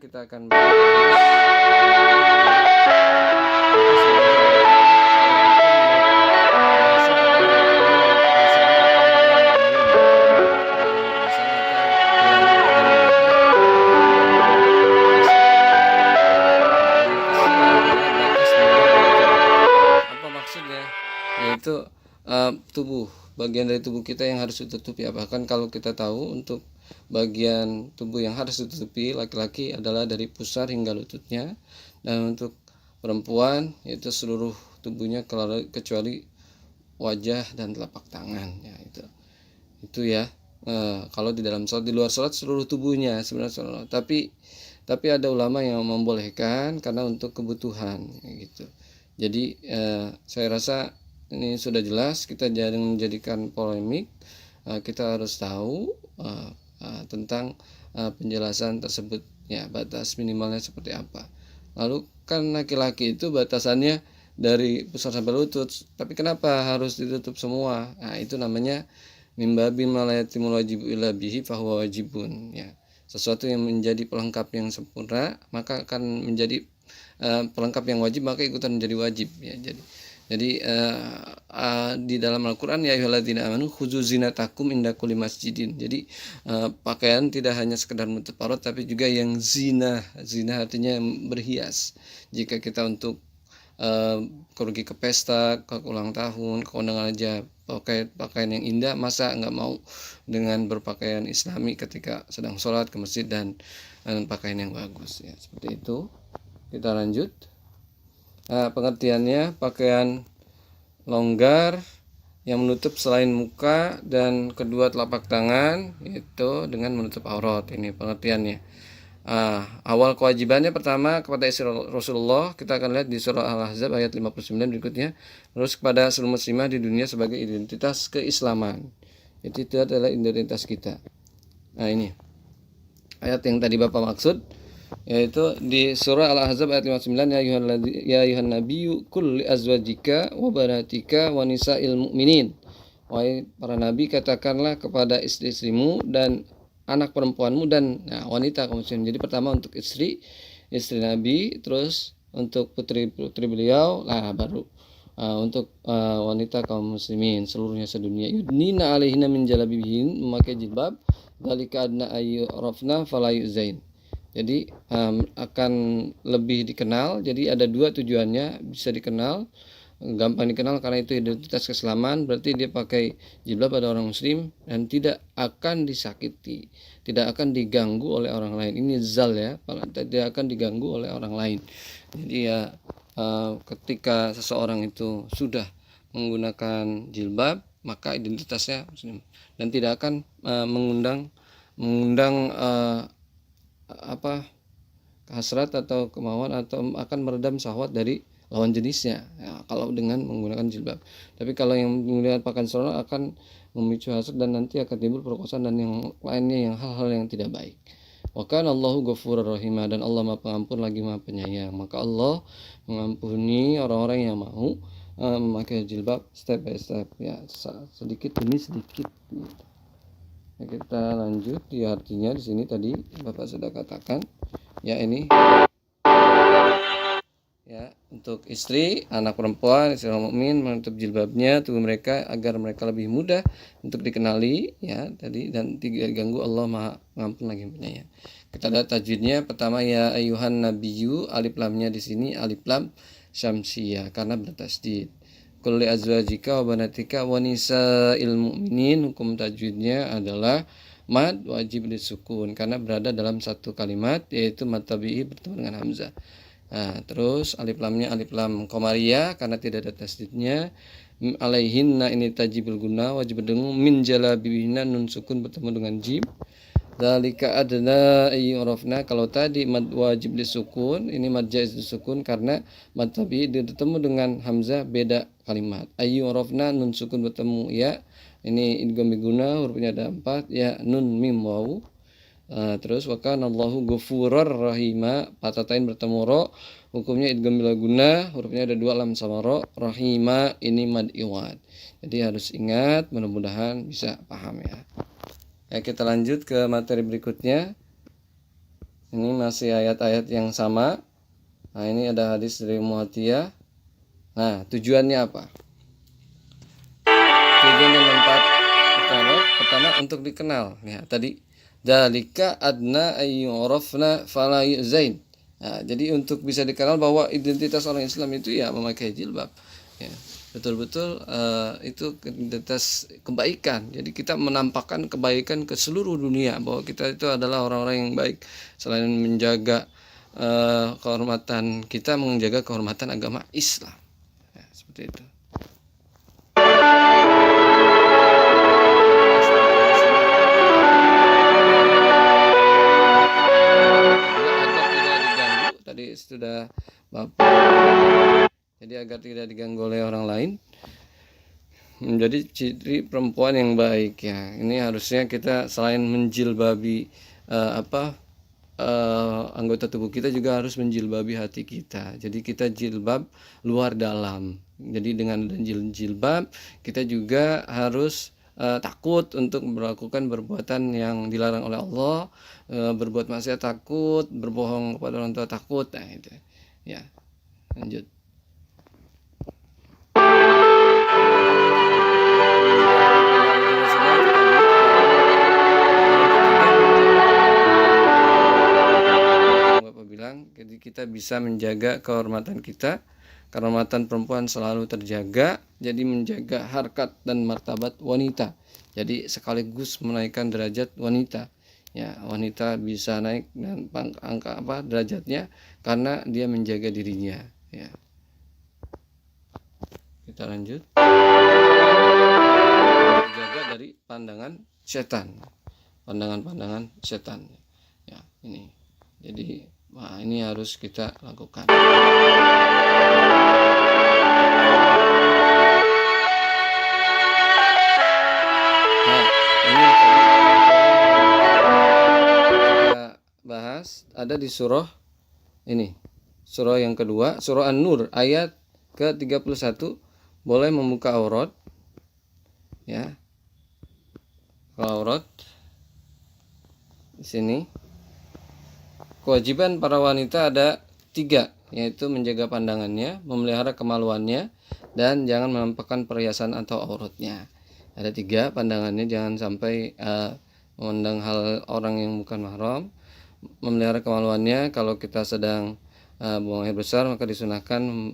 kita akan apa maksudnya? Yaitu tubuh, bagian dari tubuh kita yang harus ditutupi. Bahkan kalau kita tahu untuk bagian tubuh yang harus ditutupi laki-laki adalah dari pusar hingga lututnya, dan untuk perempuan yaitu seluruh tubuhnya kecuali wajah dan telapak tangan. Ya, itu ya. Kalau di dalam sholat, di luar sholat seluruh tubuhnya sebenarnya sholat. Tapi ada ulama yang membolehkan karena untuk kebutuhan gitu. Jadi saya rasa ini sudah jelas, kita jangan menjadikan polemik. Kita harus tahu tentang penjelasan tersebut ya, batas minimalnya seperti apa. Lalu kan laki-laki itu batasannya dari pusar sampai lutut, tapi kenapa harus ditutup semua? Nah, itu namanya mimbabi malayatimul wajib illa bihi fahuwa wajibun ya. Sesuatu yang menjadi pelengkap yang sempurna maka akan menjadi pelengkap yang wajib, maka ikutan menjadi wajib ya. Jadi di dalam Al-Qur'an ya ayyuhalladzina amanu khudzu zinatakum inda kulli masjidin. Jadi pakaian tidak hanya sekedar menutup aurat tapi juga yang zina artinya berhias. Jika kita untuk pergi ke pesta, ke ulang tahun, ke undangan aja pakai pakaian yang indah, masa nggak mau dengan berpakaian islami ketika sedang sholat ke masjid dan pakaian yang bagus ya, seperti itu. Kita lanjut. Pengertiannya, pakaian longgar yang menutup selain muka dan kedua telapak tangan itu dengan menutup aurat. Ini pengertiannya. Awal kewajibannya pertama kepada istri Rasulullah, kita akan lihat di surah Al-Ahzab ayat 59 berikutnya. Terus kepada seluruh muslimah di dunia sebagai identitas keislaman. Itu adalah identitas kita. Nah, ini ayat yang tadi Bapak maksud, yaitu di surah Al-Ahzab ayat 59, ya ayuhan nabiyyu qul li azwajika wa banatika wa nisa'il mu'minin. Wahai para nabi, katakanlah kepada istri-istrimu dan anak perempuanmu dan wanita kaum muslimin. Jadi pertama untuk istri Nabi, terus untuk putri beliau, baru untuk wanita kaum muslimin seluruhnya sedunia. Yudnina alaihinna min jalabibihin, memakai jilbab, dzalika adna ayyurafna fala yuzain. Jadi akan lebih dikenal. Jadi ada dua tujuannya, bisa dikenal, gampang dikenal karena itu identitas keislaman, berarti dia pakai jilbab pada orang muslim dan tidak akan disakiti, tidak akan diganggu oleh orang lain. Ini zal ya, tidak akan diganggu oleh orang lain. Jadi ya ketika seseorang itu sudah menggunakan jilbab, maka identitasnya muslim dan tidak akan mengundang hasrat atau kemauan atau akan meredam syahwat dari lawan jenisnya ya, kalau dengan menggunakan jilbab. Tapi kalau yang menggunakan pakaian sorono akan memicu hasad dan nanti akan timbul perkosaan dan yang lainnya, yang hal-hal yang tidak baik. Wa kana Allahu ghafurur rahim, dan Allah Maha Pengampun lagi Maha Penyayang. Maka Allah mengampuni orang-orang yang mau memakai jilbab step by step ya, sedikit demi sedikit. Ya, kita lanjut di artinya. Di sini tadi Bapak sudah katakan ya, ini ya, untuk istri, anak perempuan, istri orang mukmin menutup jilbabnya tubuh mereka agar mereka lebih mudah untuk dikenali ya tadi, dan tidak diganggu. Allah Maha Pengampun lagi Penyayang. Kita lihat tajwidnya. Pertama ya ayuhan nabiyyu, alif lamnya di sini alif lam syamsiyah karena bertasydid. Qul li azwajika wa banatika wa nisa'il mu'minin, hukum tajwidnya adalah mad wajib disukun karena berada dalam satu kalimat, yaitu mad tabi'i bertemu dengan hamzah. Terus alif lamnya alif lam komariah karena tidak ada tasdidnya. Alaihinna ini tajibul guna, wajib berdengung. Min jalabihinna, nun sukun bertemu dengan jim. Dzalika adna ayyurafna, kalau tadi mad wajib disukun, ini mad jaiz disukun karena mad tabi'i bertemu dengan hamzah, beda kalimat. Ayyurafna, nun sukun bertemu ya, ini idgham guna, hurufnya ada 4 ya, nun mim waw. Terus wa kana Allahu ghafurur rahima, patatain bertemu ro, hukumnya idgham bila guna, hurufnya ada 2 lam sama ro. Rahima ini mad iwad. Jadi harus ingat, mudah-mudahan bisa paham ya. Kita lanjut ke materi berikutnya. Ini masih ayat-ayat yang sama. Nah, ini ada hadis dari Muatiyah. Nah, tujuannya apa? Tujuan yang keempat, pertama untuk dikenal. Ya, tadi dalika adna ayyurafna fala yuzain. Nah, jadi untuk bisa dikenal bahwa identitas orang Islam itu ya memakai jilbab. Ya, betul-betul itu identitas kebaikan. Jadi kita menampakkan kebaikan ke seluruh dunia bahwa kita itu adalah orang-orang yang baik. Selain menjaga kehormatan kita, menjaga kehormatan agama Islam. Ya, seperti itu. Tadi sudah Bapak, jadi agar tidak diganggu oleh orang lain, menjadi ciri perempuan yang baik ya. Ini harusnya kita selain menjilbabi anggota tubuh kita, juga harus menjilbabi hati kita. Jadi kita jilbab luar dalam. Jadi dengan jilbab kita juga harus takut untuk melakukan perbuatan yang dilarang oleh Allah, berbuat maksiat takut, berbohong kepada orang tua takut. Nah itu ya, lanjut. Bapak bilang, jadi kita bisa menjaga kehormatan kita. Kehormatan perempuan selalu terjaga, jadi menjaga harkat dan martabat wanita. Jadi sekaligus menaikkan derajat wanita. Ya, wanita bisa naik dan angka derajatnya karena dia menjaga dirinya. Ya. Kita lanjut. Terjaga dari pandangan setan. Pandangan-pandangan setan. Ya, ini. Jadi, ini harus kita lakukan. Ada di surah ini, surah yang kedua, surah An-Nur ayat ke-31. Boleh membuka aurat ya. Kalau aurat di sini, kewajiban para wanita ada 3, yaitu menjaga pandangannya, memelihara kemaluannya, dan jangan menampakkan perhiasan atau auratnya. Ada 3 pandangannya, jangan sampai memandang hal orang yang bukan mahram. Memelihara kemaluannya, kalau kita sedang buang air besar maka disunahkan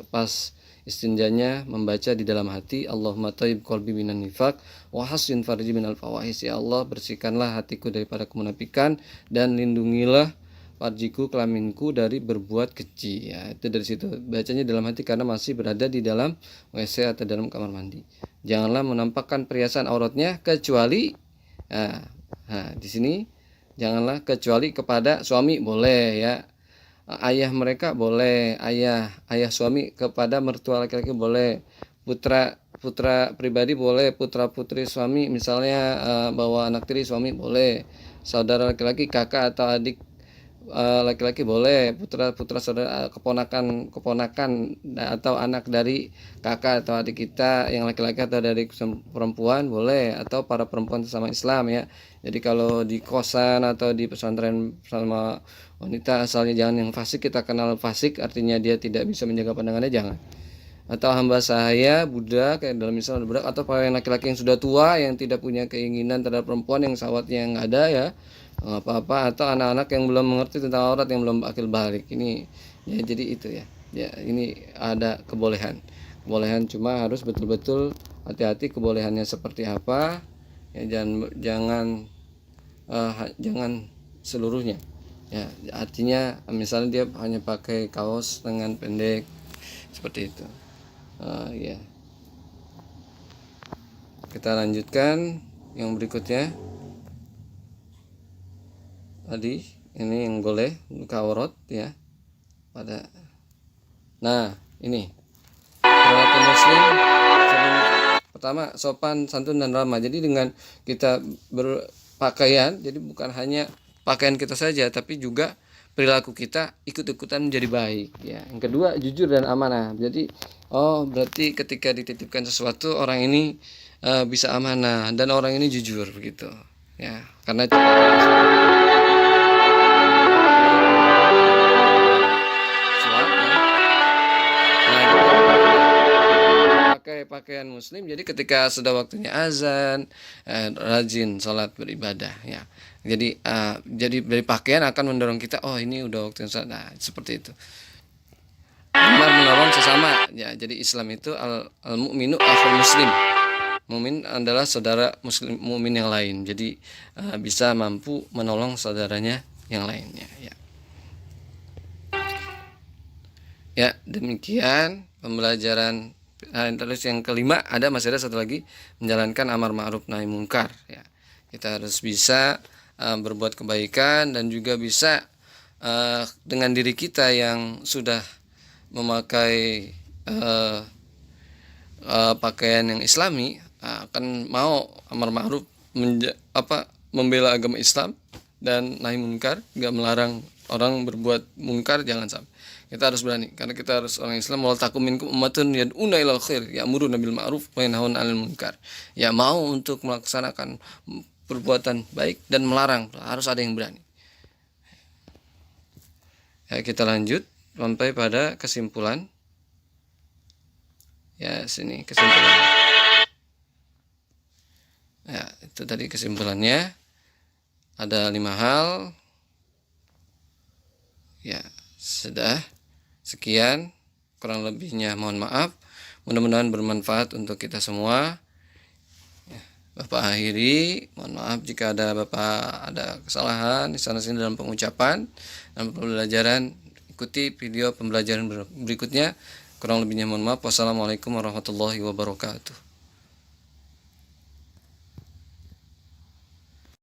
pas istinjanya membaca di dalam hati, Allahumma thayyib qalbi minan nifaq wa hassin farji minal fawahis. Ya Allah, bersihkanlah hatiku daripada kemunafikan dan lindungilah farjiku, kelaminku, dari berbuat keji. Ya, itu dari situ bacanya dalam hati karena masih berada di dalam WC atau dalam kamar mandi. Janganlah menampakkan perhiasan auratnya kecuali di sini, janganlah kecuali kepada suami, boleh ya. Ayah mereka boleh, ayah suami kepada mertua laki-laki boleh, putra pribadi boleh, putra putri suami misalnya bawa anak tiri suami boleh, saudara laki-laki, kakak atau adik laki-laki boleh, putra saudara, keponakan atau anak dari kakak atau adik kita yang laki-laki atau dari perempuan boleh, atau para perempuan sesama Islam ya. Jadi kalau di kosan atau di pesantren sama wanita asalnya jangan yang fasik, kita kenal fasik artinya dia tidak bisa menjaga pandangannya, jangan. Atau hamba sahaya, budak, kayak dalam Islam budak, atau para laki-laki yang sudah tua yang tidak punya keinginan terhadap perempuan, yang syahwatnya yang ada ya, apa-apa, atau anak-anak yang belum mengerti tentang aurat, yang belum akil balik. Ini ya, jadi itu ya. Ya, ini ada kebolehan, cuma harus betul-betul hati-hati kebolehannya seperti apa. Ya, jangan seluruhnya. Ya, artinya misalnya dia hanya pakai kaos lengan pendek seperti itu. Ya. Kita lanjutkan yang berikutnya. Tadi ini yang boleh buka aurat ya. Nah, ini perilaku muslim pertama, sopan, santun, dan ramah. Jadi dengan kita berpakaian, jadi bukan hanya pakaian kita saja, tapi juga perilaku kita ikut-ikutan menjadi baik ya. Yang kedua, jujur dan amanah. Jadi berarti ketika dititipkan sesuatu, orang ini bisa amanah dan orang ini jujur begitu ya. Karena muslim, jadi ketika sudah waktunya azan, rajin sholat beribadah ya. Jadi dari pakaian akan mendorong kita, oh ini udah waktunya sholat. Nah, seperti itu. Benar menolong sesama ya. Jadi Islam itu al mukminu akhul muslim. Mukmin adalah saudara muslim mukmin yang lain. Jadi bisa mampu menolong saudaranya yang lainnya ya. Ya, demikian pembelajaran. Terus yang kelima, masih ada satu lagi, menjalankan amar ma'ruf nahi mungkar ya. Kita harus bisa berbuat kebaikan dan juga bisa dengan diri kita yang sudah memakai pakaian yang islami, akan mau amar ma'ruf membela agama Islam dan nahi mungkar, enggak melarang orang berbuat mungkar, jangan sampai. Kita harus berani, karena kita harus orang Islam. Wal takum minkum ummatun yad'una ilal khair ya'muruna bil ma'ruf wa yanhauna 'anil munkar. Ya, mau untuk melaksanakan perbuatan baik dan melarang, harus ada yang berani. Ya, kita lanjut sampai pada kesimpulan. Ya, sini kesimpulan. Ya, itu tadi kesimpulannya. Ada 5 hal. Ya, sudah. Sekian, kurang lebihnya mohon maaf. Mudah-mudahan bermanfaat untuk kita semua. Bapak akhiri, mohon maaf jika Bapak ada kesalahan di sana sini dalam pengucapan dan pembelajaran. Ikuti video pembelajaran berikutnya. Kurang lebihnya mohon maaf. Wassalamualaikum warahmatullahi wabarakatuh.